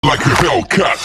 like a Hellcat.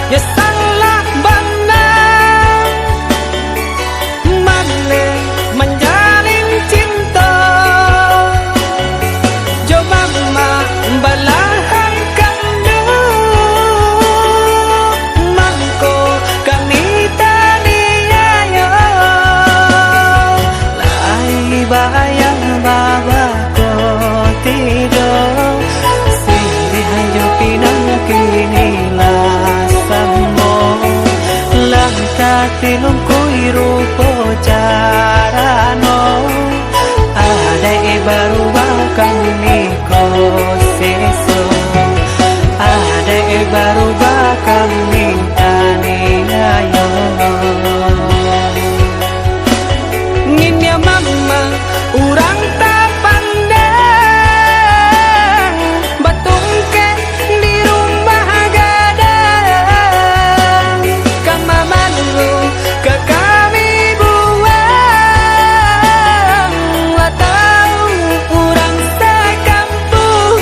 Ya salah benar Mane menjalin cinta Coba membalahan kandu Mangko kanita niayo Lai bayang babako tidur Sini hanya pinang kinilah Tilung kui rupo jarano Ada baru bakang niko seso Ada baru bakang nintani ayo Nginya mama urang tak pandang Batung ke di rumah gadang Kamaman ke kami buang atau urang sekampung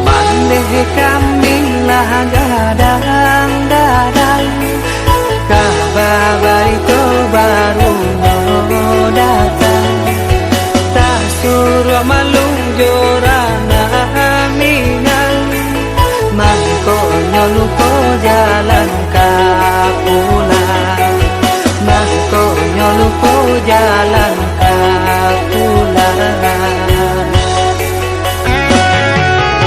Mandeh kami lah gadang-gadang Kabar itu baru mau datang Tak suruh malung jorana minang Mangkonya lupa jalan kapulang Mangkonya lupa jalan kapulang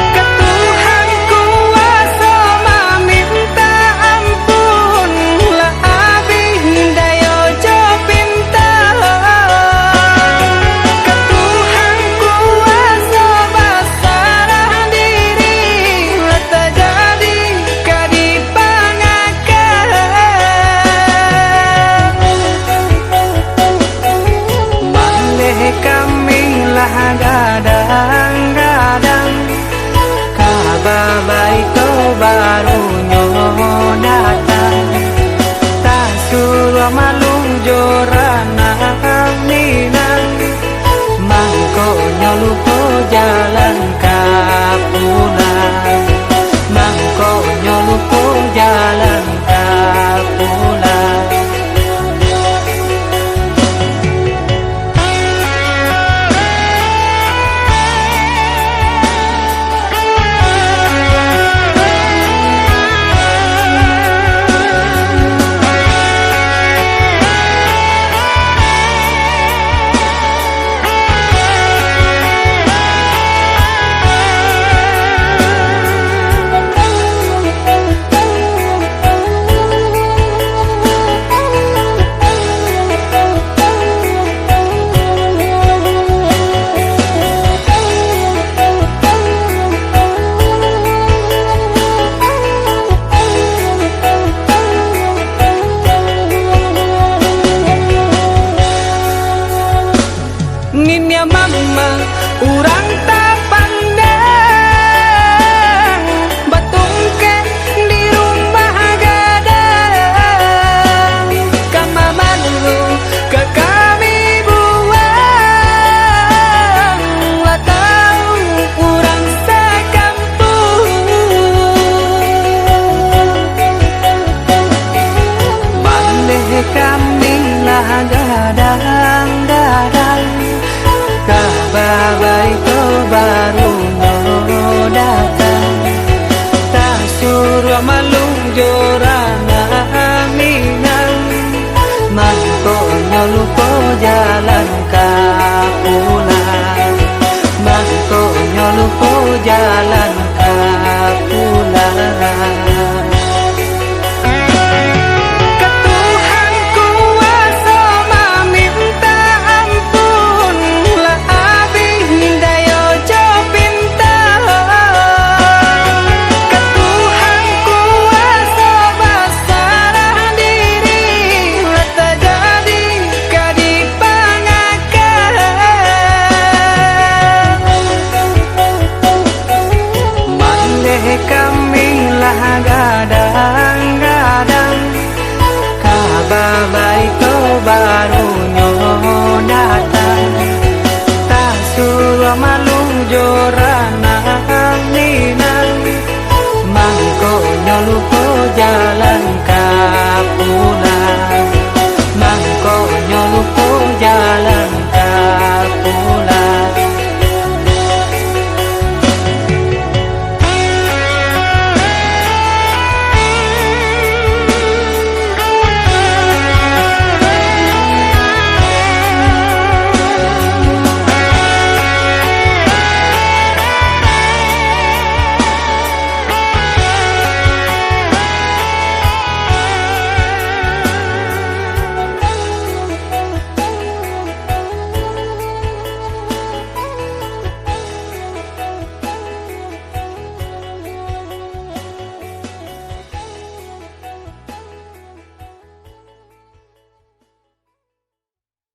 Ketuhan kuasa meminta ampun Lah abih dayo jo pinta Ketuhan kuasa basarah diri Lah terjadi kadipangakan Malih kami lah gadang-gadang Kabar baik tu baru datang Tak suruh malung jorana minang Mangkonya lupa jalan kapulang Mangkonya lupa jalan kapulang Nginya mama urang tak pandang Batung ke di rumah gadang Kamaman lu ke kami buang Lah tahu urang sekampung Mandeh kami lah gadang-gadang Kabar malu jorana ninang mangko nyolupo jalan kapuh